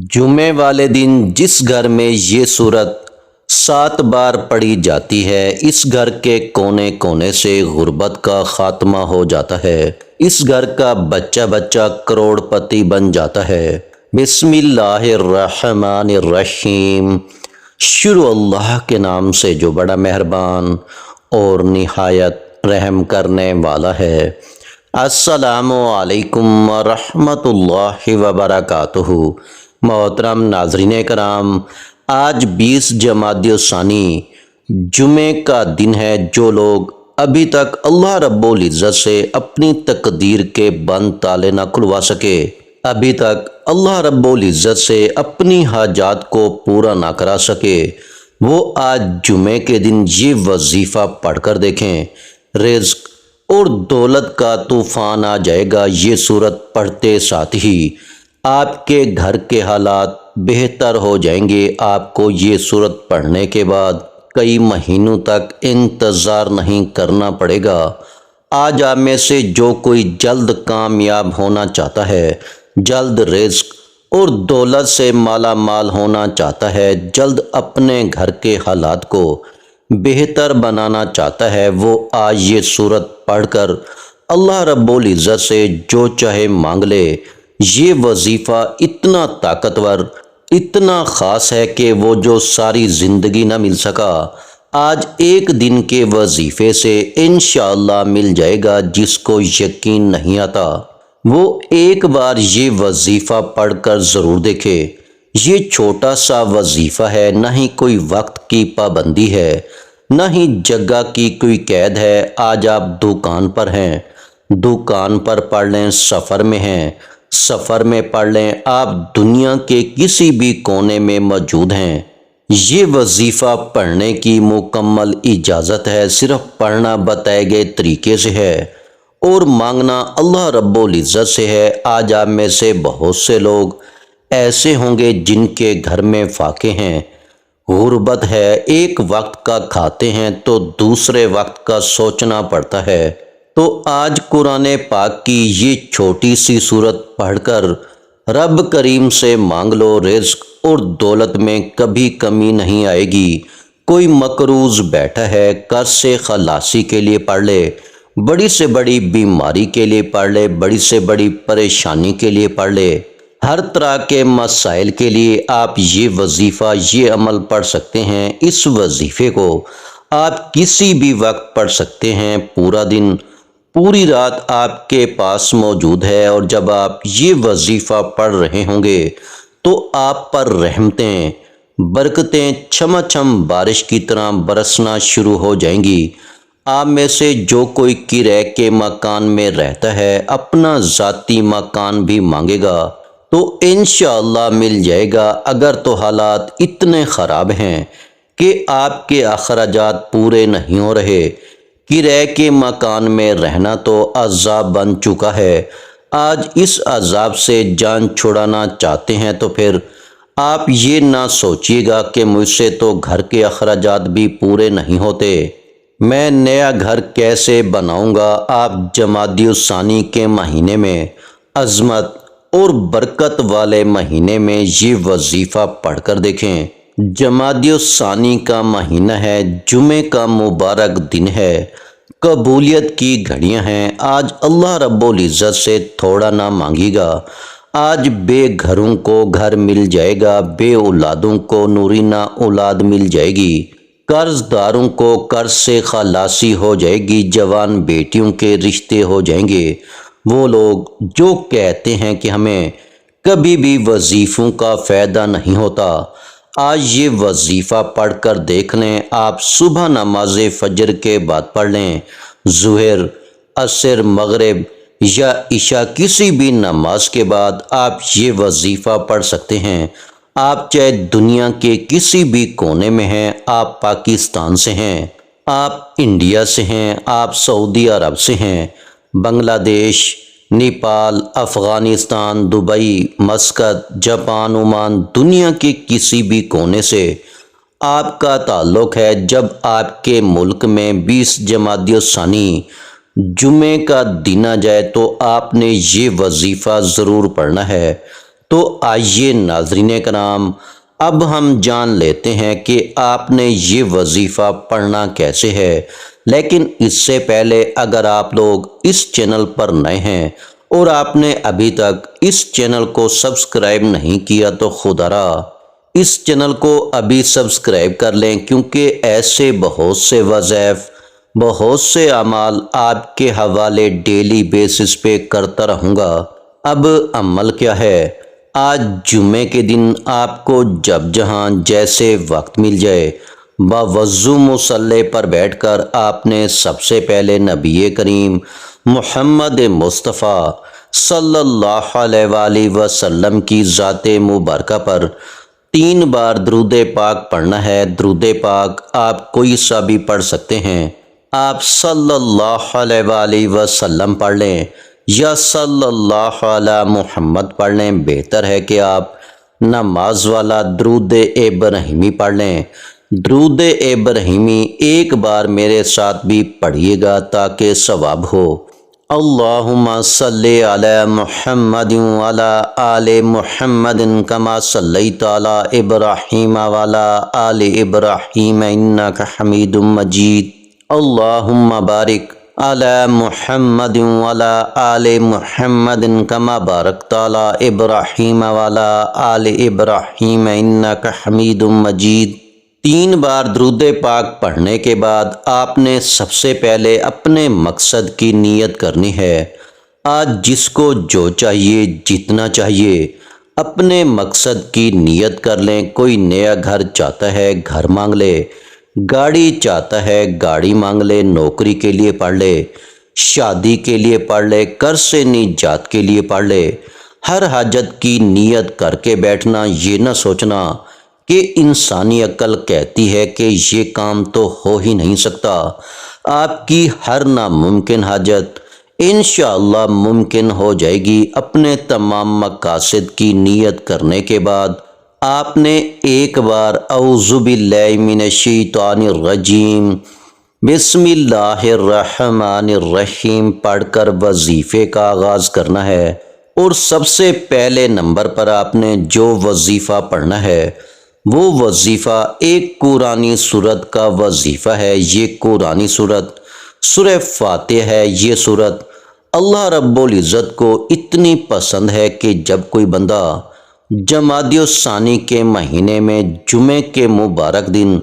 جمعے والے دن جس گھر میں یہ صورت 7 بار پڑھی جاتی ہے، اس گھر کے کونے کونے سے غربت کا خاتمہ ہو جاتا ہے۔ اس گھر کا بچہ بچہ کروڑ پتی بن جاتا ہے۔ بسم اللہ الرحمن الرحیم۔ شروع اللہ کے نام سے جو بڑا مہربان اور نہایت رحم کرنے والا ہے۔ السلام علیکم ورحمۃ اللہ وبرکاتہ۔ محترم ناظرین کرام، آج 20 جمادی الثانی جمعے کا دن ہے۔ جو لوگ ابھی تک اللہ رب العزت سے اپنی تقدیر کے بند تالے نہ کھلوا سکے، ابھی تک اللہ رب العزت سے اپنی حاجات کو پورا نہ کرا سکے، وہ آج جمعے کے دن یہ وظیفہ پڑھ کر دیکھیں۔ رزق اور دولت کا طوفان آ جائے گا۔ یہ سورت پڑھتے ساتھ ہی آپ کے گھر کے حالات بہتر ہو جائیں گے۔ آپ کو یہ سورت پڑھنے کے بعد کئی مہینوں تک انتظار نہیں کرنا پڑے گا۔ آج آپ میں سے جو کوئی جلد کامیاب ہونا چاہتا ہے، جلد رزق اور دولت سے مالا مال ہونا چاہتا ہے، جلد اپنے گھر کے حالات کو بہتر بنانا چاہتا ہے، وہ آج یہ سورت پڑھ کر اللہ رب العزت سے جو چاہے مانگ لے۔ یہ وظیفہ اتنا طاقتور، اتنا خاص ہے کہ وہ جو ساری زندگی نہ مل سکا، آج ایک دن کے وظیفے سے انشاءاللہ مل جائے گا۔ جس کو یقین نہیں آتا وہ ایک بار یہ وظیفہ پڑھ کر ضرور دیکھے۔ یہ چھوٹا سا وظیفہ ہے، نہ ہی کوئی وقت کی پابندی ہے، نہ ہی جگہ کی کوئی قید ہے۔ آج آپ دکان پر ہیں، دکان پر پڑھ لیں، سفر میں ہیں، سفر میں پڑھ لیں، آپ دنیا کے کسی بھی کونے میں موجود ہیں، یہ وظیفہ پڑھنے کی مکمل اجازت ہے۔ صرف پڑھنا بتائے گئے طریقے سے ہے اور مانگنا اللہ رب العزت سے ہے۔ آج آپ میں سے بہت سے لوگ ایسے ہوں گے جن کے گھر میں فاقے ہیں، غربت ہے، ایک وقت کا کھاتے ہیں تو دوسرے وقت کا سوچنا پڑتا ہے۔ تو آج قرآن پاک کی یہ چھوٹی سی سورت پڑھ کر رب کریم سے مانگ لو۔ رزق اور دولت میں کبھی کمی نہیں آئے گی۔ کوئی مقروض بیٹھا ہے، قرض سے خلاصی کے لیے پڑھ لے، بڑی سے بڑی بیماری کے لیے پڑھ لے، بڑی سے بڑی پریشانی کے لیے پڑھ لے، ہر طرح کے مسائل کے لیے آپ یہ وظیفہ، یہ عمل پڑھ سکتے ہیں۔ اس وظیفے کو آپ کسی بھی وقت پڑھ سکتے ہیں، پورا دن، پوری رات آپ کے پاس موجود ہے۔ اور جب آپ یہ وظیفہ پڑھ رہے ہوں گے تو آپ پر رحمتیں، برکتیں چھما چھم بارش کی طرح برسنا شروع ہو جائیں گی۔ آپ میں سے جو کوئی کرائے کے مکان میں رہتا ہے، اپنا ذاتی مکان بھی مانگے گا تو انشاءاللہ مل جائے گا۔ اگر تو حالات اتنے خراب ہیں کہ آپ کے اخراجات پورے نہیں ہو رہے، کرائے کے مکان میں رہنا تو عذاب بن چکا ہے، آج اس عذاب سے جان چھڑانا چاہتے ہیں، تو پھر آپ یہ نہ سوچیے گا کہ مجھ سے تو گھر کے اخراجات بھی پورے نہیں ہوتے، میں نیا گھر کیسے بناؤں گا۔ آپ جمادی الثانی کے مہینے میں، عظمت اور برکت والے مہینے میں یہ وظیفہ پڑھ کر دیکھیں۔ جمادی الثانی کا مہینہ ہے، جمعے کا مبارک دن ہے، قبولیت کی گھڑیاں ہیں۔ آج اللہ رب العزت سے تھوڑا نہ مانگی گا، آج بے گھروں کو گھر مل جائے گا، بے اولادوں کو نورینہ اولاد مل جائے گی، قرض داروں کو قرض سے خلاصی ہو جائے گی، جوان بیٹیوں کے رشتے ہو جائیں گے۔ وہ لوگ جو کہتے ہیں کہ ہمیں کبھی بھی وظیفوں کا فائدہ نہیں ہوتا، آج یہ وظیفہ پڑھ کر دیکھ لیں۔ آپ صبح نماز فجر کے بعد پڑھ لیں، ظہر، عصر، مغرب یا عشاء کسی بھی نماز کے بعد آپ یہ وظیفہ پڑھ سکتے ہیں۔ آپ چاہے دنیا کے کسی بھی کونے میں ہیں، آپ پاکستان سے ہیں، آپ انڈیا سے ہیں، آپ سعودی عرب سے ہیں، بنگلہ دیش، Nepal, Afghanistan, Dubai, Muscat, Japan, Oman, دنیا کے کسی بھی کونے سے آپ کا تعلق ہے۔ جب آپ کے ملک میں 20 جمادی الثانی جمعے کا دن آ جائے تو آپ نے یہ وظیفہ ضرور پڑھنا ہے تو آئیے ناظرین کرام، اب ہم جان لیتے ہیں کہ آپ نے یہ وظیفہ پڑھنا کیسے ہے۔ لیکن اس سے پہلے اگر آپ لوگ اس چینل پر نئے ہیں اور آپ نے ابھی تک اس چینل کو سبسکرائب نہیں کیا تو خدا را اس چینل کو ابھی سبسکرائب کر لیں، کیونکہ ایسے بہت سے وظائف، بہت سے اعمال آپ کے حوالے ڈیلی بیسس پہ کرتا رہوں گا۔ اب عمل کیا ہے؟ آج جمعے کے دن آپ کو جب جہاں جیسے وقت مل جائے، باوضو مصلی پر بیٹھ کر آپ نے سب سے پہلے نبی کریم محمد مصطفیٰ صلی اللہ علیہ وآلہ وسلم کی ذات مبارکہ پر 3 بار درود پاک پڑھنا ہے۔ درود پاک آپ کوئی سا بھی پڑھ سکتے ہیں، آپ صلی اللہ علیہ وآلہ وسلم پڑھ لیں یا صلی اللہ علی محمد پڑھ لیں۔ بہتر ہے کہ آپ نماز والا درود ابراہیمی پڑھ لیں۔ درود ابراہیمی ایک بار میرے ساتھ بھی پڑھیے گا تاکہ ثواب ہو۔ اللہم صلی علی محمد وعلی آل محمد کما صلیت علی ابراہیم وعلی آل ابراہیم انک حمید مجید۔ اللہم بارک علی محمد وعلی آل محمد کما بارکت علی ابراہیم وعلی آل ابراہیم انک حمید مجید۔ 3 بار درود پاک پڑھنے کے بعد آپ نے سب سے پہلے اپنے مقصد کی نیت کرنی ہے۔ آج جس کو جو چاہیے، جتنا چاہیے، اپنے مقصد کی نیت کر لیں۔ کوئی نیا گھر چاہتا ہے، گھر مانگ لے، گاڑی چاہتا ہے، گاڑی مانگ لے، نوکری کے لیے پڑھ لے، شادی کے لیے پڑھ لے، قرض سے نجات کے لیے پڑھ لے۔ ہر حاجت کی نیت کر کے بیٹھنا، یہ نہ سوچنا کہ انسانی عقل کہتی ہے کہ یہ کام تو ہو ہی نہیں سکتا۔ آپ کی ہر ناممکن حاجت انشاءاللہ ممکن ہو جائے گی۔ اپنے تمام مقاصد کی نیت کرنے کے بعد آپ نے ایک بار اعوذ باللہ من الشیطان الرجیم بسم اللہ الرحمن الرحیم پڑھ کر وظیفے کا آغاز کرنا ہے۔ اور سب سے پہلے نمبر پر آپ نے جو وظیفہ پڑھنا ہے وہ وظیفہ ایک قرآنی سورت کا وظیفہ ہے۔ یہ قرآنی سورت سورہ فاتحہ ہے۔ یہ سورت اللہ رب العزت کو اتنی پسند ہے کہ جب کوئی بندہ جمادی الثانی کے مہینے میں جمعے کے مبارک دن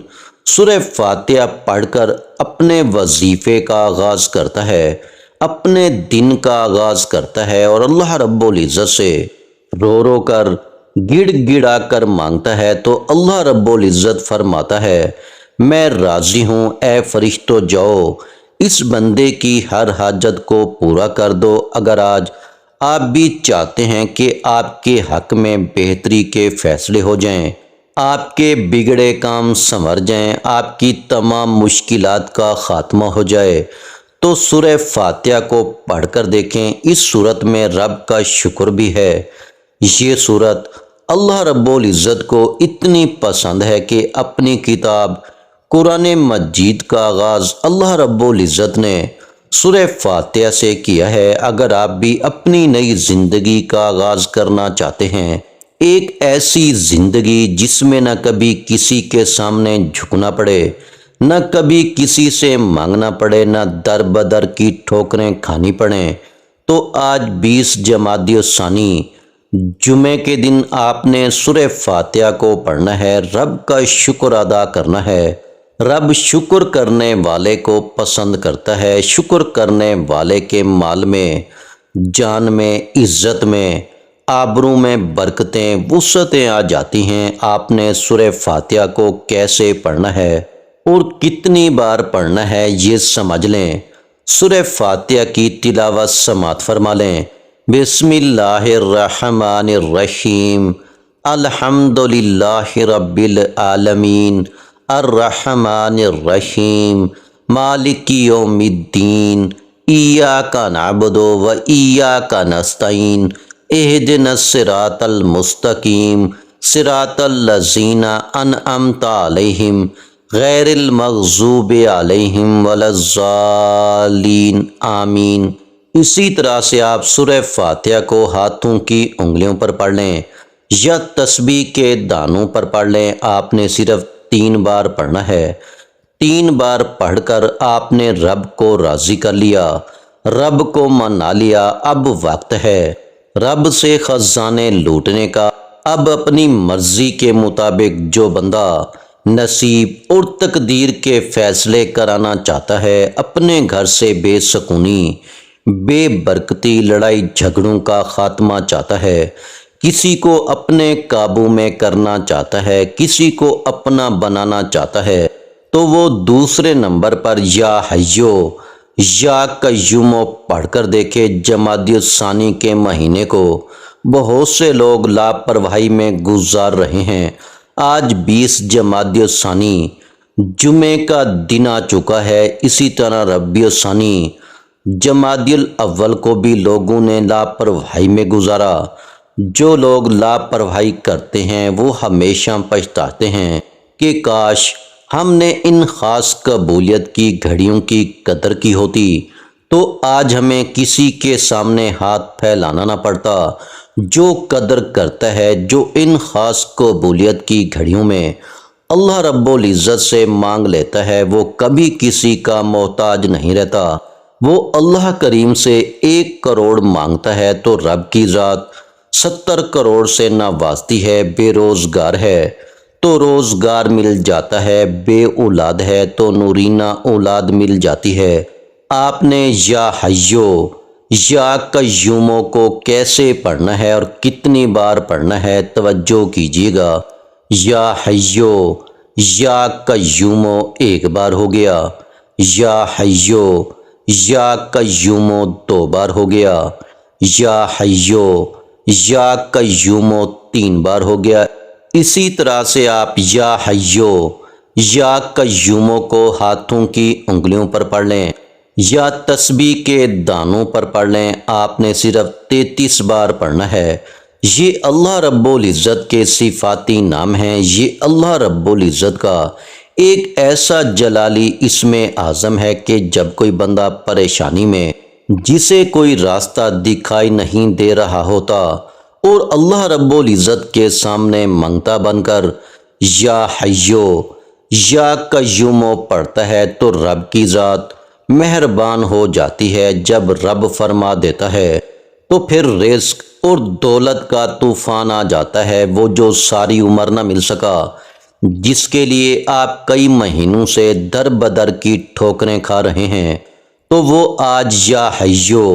سورہ فاتحہ پڑھ کر اپنے وظیفے کا آغاز کرتا ہے، اپنے دن کا آغاز کرتا ہے اور اللہ رب العزت سے رو رو کر گڑ گڑا کر مانگتا ہے، تو اللہ رب العزت فرماتا ہے میں راضی ہوں، اے فرشتوں جاؤ اس بندے کی ہر حاجت کو پورا کر دو۔ اگر آج آپ بھی چاہتے ہیں کہ آپ کے حق میں بہتری کے فیصلے ہو جائیں، آپ کے بگڑے کام سنور جائیں، آپ کی تمام مشکلات کا خاتمہ ہو جائے، تو سورہ فاتحہ کو پڑھ کر دیکھیں۔ اس صورت میں رب کا شکر بھی ہے۔ یہ صورت اللہ رب العزت کو اتنی پسند ہے کہ اپنی کتاب قرآن مجید کا آغاز اللہ رب العزت نے سورہ فاتحہ سے کیا ہے۔ اگر آپ بھی اپنی نئی زندگی کا آغاز کرنا چاہتے ہیں، ایک ایسی زندگی جس میں نہ کبھی کسی کے سامنے جھکنا پڑے، نہ کبھی کسی سے مانگنا پڑے، نہ در بدر کی ٹھوکریں کھانی پڑیں، تو آج 20 جمادی الثانی جمعے کے دن آپ نے سورہ فاتحہ کو پڑھنا ہے، رب کا شکر ادا کرنا ہے۔ رب شکر کرنے والے کو پسند کرتا ہے۔ شکر کرنے والے کے مال میں، جان میں، عزت میں، آبرو میں برکتیں، وسعتیں آ جاتی ہیں۔ آپ نے سورہ فاتحہ کو کیسے پڑھنا ہے اور کتنی بار پڑھنا ہے یہ سمجھ لیں۔ سورہ فاتحہ کی تلاوت سماعت فرما لیں۔ بسم اللہ الرحمن الرحیم الحمدللہ رب العالمین الرحمن الرحیم مالک یوم الدین ایاک نعبد و ایاک نستعین اہدنا الصراط المستقیم صراط الذین انعمت علیہم غیر المغضوب علیہم ولا الضالین آمین۔ اسی طرح سے آپ سورہ فاتحہ کو ہاتھوں کی انگلیوں پر پڑھ لیں۔ یا تسبیح کے دانوں پر پڑھ لیں، آپ نے صرف 3 بار پڑھنا ہے۔ 3 بار پڑھ کر آپ نے رب کو راضی کر لیا، رب کو منا لیا۔ اب وقت ہے رب سے خزانے لوٹنے کا۔ اب اپنی مرضی کے مطابق جو بندہ نصیب اور تقدیر کے فیصلے کرانا چاہتا ہے، اپنے گھر سے بے سکونی، بے برکتی، لڑائی جھگڑوں کا خاتمہ چاہتا ہے، کسی کو اپنے قابو میں کرنا چاہتا ہے، کسی کو اپنا بنانا چاہتا ہے، تو وہ دوسرے نمبر پر یا حیو یا قیوم پڑھ کر دیکھے۔ جمادی الثانی کے مہینے کو بہت سے لوگ لاپرواہی میں گزار رہے ہیں۔ آج 20 جمادی الثانی جمعے کا دن آ چکا ہے۔ اسی طرح ربیع الثانی جمادی الاول کو بھی لوگوں نے لاپرواہی میں گزارا۔ جو لوگ لاپرواہی کرتے ہیں وہ ہمیشہ پچھتاتے ہیں کہ کاش ہم نے ان خاص قبولیت کی گھڑیوں کی قدر کی ہوتی تو آج ہمیں کسی کے سامنے ہاتھ پھیلانا نہ پڑتا۔ جو قدر کرتا ہے، جو ان خاص قبولیت کی گھڑیوں میں اللہ رب العزت سے مانگ لیتا ہے، وہ کبھی کسی کا محتاج نہیں رہتا۔ وہ اللہ کریم سے 1 کروڑ مانگتا ہے تو رب کی ذات 70 کروڑ سے نوازتی ہے۔ بے روزگار ہے تو روزگار مل جاتا ہے، بے اولاد ہے تو نورینہ اولاد مل جاتی ہے۔ آپ نے یا حیو یا قیوموں کو کیسے پڑھنا ہے اور کتنی بار پڑھنا ہے، توجہ کیجیے گا۔ یا حیو یا قیوموں 1 بار ہو گیا، یا حیو یا قیوموں 2 بار ہو گیا، یا حیو یا قیوموں 3 بار ہو گیا۔ اسی طرح سے آپ یا حیو یا قیوموں کو ہاتھوں کی انگلیوں پر پڑھ لیں یا تسبیح کے دانوں پر پڑھ لیں، آپ نے صرف 33 بار پڑھنا ہے۔ یہ اللہ رب العزت کے صفاتی نام ہیں۔ یہ اللہ رب العزت کا ایک ایسا جلالی اسم اعظم ہے کہ جب کوئی بندہ پریشانی میں، جسے کوئی راستہ دکھائی نہیں دے رہا ہوتا، اور اللہ رب العزت کے سامنے منگتا بن کر یا حیو یا قیوموں پڑھتا ہے تو رب کی ذات مہربان ہو جاتی ہے۔ جب رب فرما دیتا ہے تو پھر رزق اور دولت کا طوفان آ جاتا ہے، وہ جو ساری عمر نہ مل سکا، جس کے لیے آپ کئی مہینوں سے در بدر کی ٹھوکریں کھا رہے ہیں، تو وہ آج یا حیو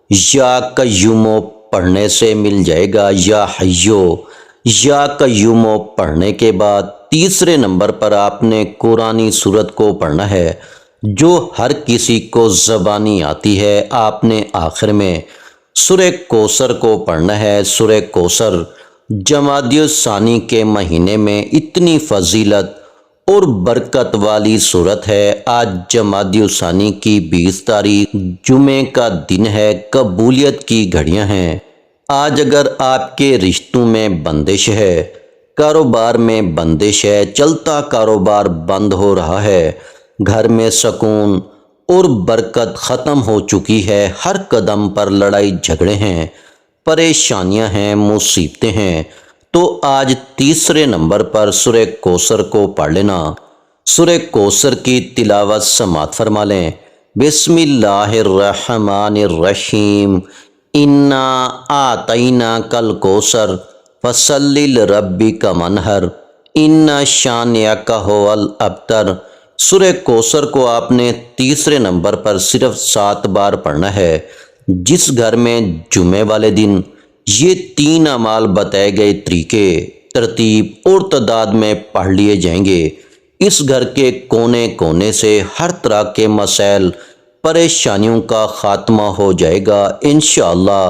یا قیوموں پڑھنے سے مل جائے گا۔ یا حیو یا قیوموں پڑھنے کے بعد تیسرے نمبر پر آپ نے قرآنی سورت کو پڑھنا ہے، جو ہر کسی کو زبانی آتی ہے۔ آپ نے آخر میں سورہ کوثر کو پڑھنا ہے۔ سورہ کوثر جمادی الثانی کے مہینے میں اتنی فضیلت اور برکت والی سورت ہے۔ آج جمادی الثانی کی 20 تاریخ جمعے کا دن ہے، قبولیت کی گھڑیاں ہیں۔ آج اگر آپ کے رشتوں میں بندش ہے، کاروبار میں بندش ہے، چلتا کاروبار بند ہو رہا ہے، گھر میں سکون اور برکت ختم ہو چکی ہے، ہر قدم پر لڑائی جھگڑے ہیں، پریشانیاں ہیں، مصیبتیں ہیں، تو آج تیسرے نمبر پر سورہ کوثر کو پڑھ لینا۔ سورہ کوثر کی تلاوت سماعت فرما لیں۔ بسم اللہ الرحمن الرحیم، انا اعطیناک الکوثر فصلی لربک وانحر ان شانئک ھو الابتر۔ سورہ کوثر کو آپ نے تیسرے نمبر پر صرف 7 بار پڑھنا ہے۔ جس گھر میں جمعے والے دن یہ 3 اعمال بتائے گئے طریقے، ترتیب اور تعداد میں پڑھ لیے جائیں گے، اس گھر کے کونے کونے سے ہر طرح کے مسائل، پریشانیوں کا خاتمہ ہو جائے گا انشاءاللہ۔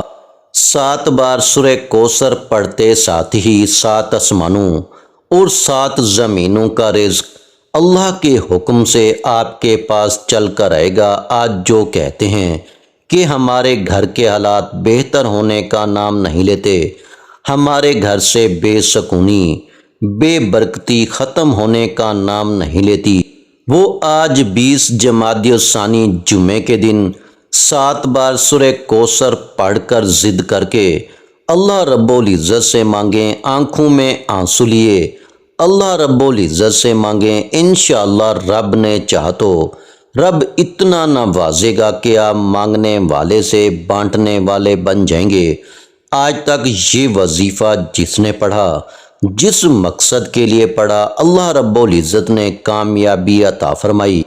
7 بار سورہ کوثر پڑھتے ساتھ ہی 7 آسمانوں اور 7 زمینوں کا رزق اللہ کے حکم سے آپ کے پاس چل کر آئے گا۔ آج جو کہتے ہیں کہ ہمارے گھر کے حالات بہتر ہونے کا نام نہیں لیتے، ہمارے گھر سے بے سکونی، بے برکتی ختم ہونے کا نام نہیں لیتی، وہ آج 20 جمادی الثانی جمعے کے دن 7 بار سورہ کوثر پڑھ کر ضد کر کے اللہ رب العزت سے مانگیں آنکھوں میں آنسو لیے، اللہ رب العزت سے مانگیں، انشاءاللہ رب نے چاہا تو رب اتنا نوازے گا کہ آپ مانگنے والے سے بانٹنے والے بن جائیں گے۔ آج تک یہ وظیفہ جس نے پڑھا، جس مقصد کے لیے پڑھا، اللہ رب العزت نے کامیابی عطا فرمائی،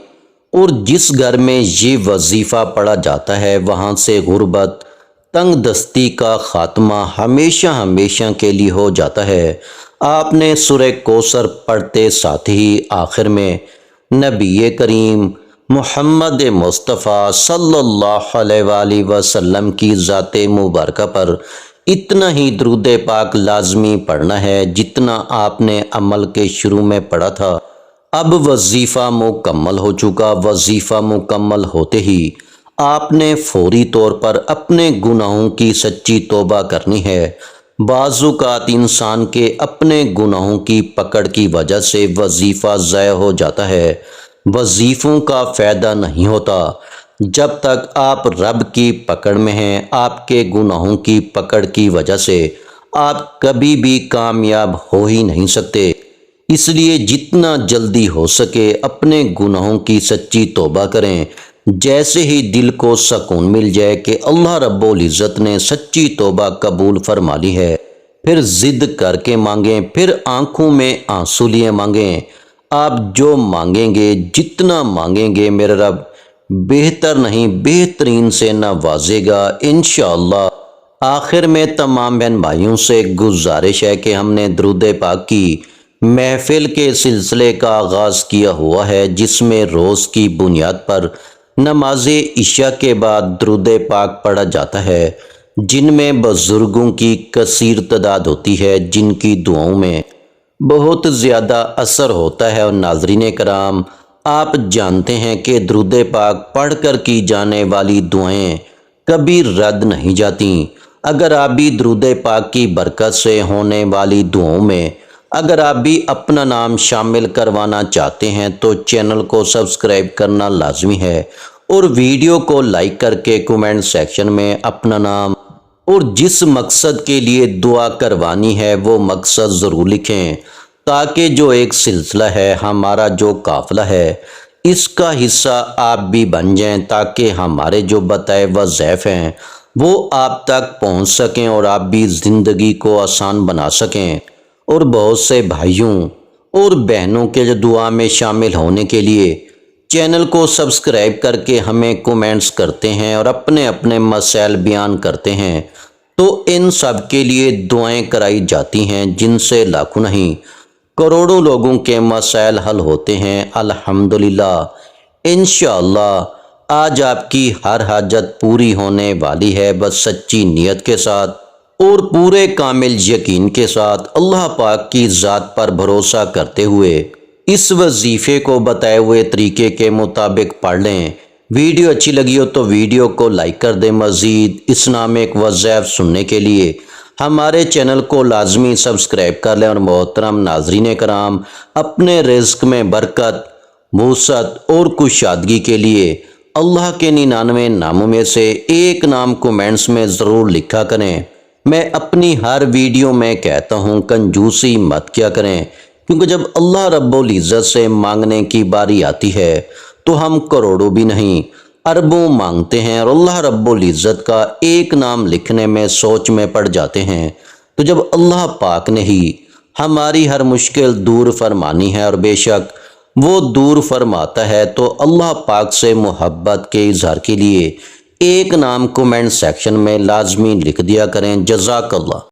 اور جس گھر میں یہ وظیفہ پڑھا جاتا ہے وہاں سے غربت، تنگ دستی کا خاتمہ ہمیشہ ہمیشہ کے لیے ہو جاتا ہے۔ آپ نے سورہ کوثر پڑھتے ساتھ ہی آخر میں نبی کریم محمد مصطفیٰ صلی اللہ علیہ وآلہ وسلم کی ذات مبارکہ پر اتنا ہی درود پاک لازمی پڑھنا ہے جتنا آپ نے عمل کے شروع میں پڑھا تھا۔ اب وظیفہ مکمل ہو چکا، وظیفہ مکمل ہوتے ہی آپ نے فوری طور پر اپنے گناہوں کی سچی توبہ کرنی ہے۔ بعض اوقات انسان کے اپنے گناہوں کی پکڑ کی وجہ سے وظیفہ ضائع ہو جاتا ہے۔ وظیفوں کا فائدہ نہیں ہوتا جب تک آپ رب کی پکڑ میں ہیں۔ آپ کے گناہوں کی پکڑ کی وجہ سے آپ کبھی بھی کامیاب ہو ہی نہیں سکتے۔ اس لیے جتنا جلدی ہو سکے اپنے گناہوں کی سچی توبہ کریں۔ جیسے ہی دل کو سکون مل جائے کہ اللہ رب العزت نے سچی توبہ قبول فرما لی ہے، پھر ضد کر کے مانگیں، پھر آنکھوں میں آنسو لیے مانگیں۔ آپ جو مانگیں گے، جتنا مانگیں گے، میرے رب بہتر نہیں بہترین سے نوازے گا انشاءاللہ۔ آخر میں تمام بہن بھائیوں سے گزارش ہے کہ ہم نے درود پاک کی محفل کے سلسلے کا آغاز کیا ہوا ہے، جس میں روز کی بنیاد پر نماز عشاء کے بعد درود پاک پڑھا جاتا ہے، جن میں بزرگوں کی کثیر تعداد ہوتی ہے، جن کی دعاؤں میں بہت زیادہ اثر ہوتا ہے۔ اور ناظرین کرام، آپ جانتے ہیں کہ درود پاک پڑھ کر کی جانے والی دعائیں کبھی رد نہیں جاتی۔ اگر آپ بھی درود پاک کی برکت سے ہونے والی دعاؤں میں اگر آپ بھی اپنا نام شامل کروانا چاہتے ہیں تو چینل کو سبسکرائب کرنا لازمی ہے، اور ویڈیو کو لائک کر کے کومنٹ سیکشن میں اپنا نام اور جس مقصد کے لیے دعا کروانی ہے وہ مقصد ضرور لکھیں، تاکہ جو ایک سلسلہ ہے، ہمارا جو قافلہ ہے، اس کا حصہ آپ بھی بن جائیں، تاکہ ہمارے جو بتائے وظائف ہیں وہ آپ تک پہنچ سکیں اور آپ بھی زندگی کو آسان بنا سکیں۔ اور بہت سے بھائیوں اور بہنوں کے جو دعا میں شامل ہونے کے لیے چینل کو سبسکرائب کر کے ہمیں کومنٹس کرتے ہیں اور اپنے اپنے مسائل بیان کرتے ہیں، تو ان سب کے لیے دعائیں کرائی جاتی ہیں، جن سے لاکھوں نہیں کروڑوں لوگوں کے مسائل حل ہوتے ہیں الحمدللہ۔ انشاءاللہ آج آپ کی ہر حاجت پوری ہونے والی ہے، بس سچی نیت کے ساتھ اور پورے کامل یقین کے ساتھ اللہ پاک کی ذات پر بھروسہ کرتے ہوئے اس وظیفے کو بتائے ہوئے طریقے کے مطابق پڑھ لیں۔ ویڈیو اچھی لگی ہو تو ویڈیو کو لائک کر دیں۔ مزید اسلامک وظائف سننے کے لیے ہمارے چینل کو لازمی سبسکرائب کر لیں۔ اور محترم ناظرین کرام، اپنے رزق میں برکت، وسعت اور کشادگی کے لیے اللہ کے 99 ناموں میں سے ایک نام کومنٹس میں ضرور لکھا کریں۔ میں اپنی ہر ویڈیو میں کہتا ہوں کنجوسی مت کیا کریں، کیونکہ جب اللہ رب العزت سے مانگنے کی باری آتی ہے تو ہم کروڑوں بھی نہیں اربوں مانگتے ہیں، اور اللہ رب العزت کا ایک نام لکھنے میں سوچ میں پڑ جاتے ہیں۔ تو جب اللہ پاک نے ہی ہماری ہر مشکل دور فرمانی ہے، اور بے شک وہ دور فرماتا ہے، تو اللہ پاک سے محبت کے اظہار کے لیے ایک نام کومنٹ سیکشن میں لازمی لکھ دیا کریں۔ جزاک اللہ۔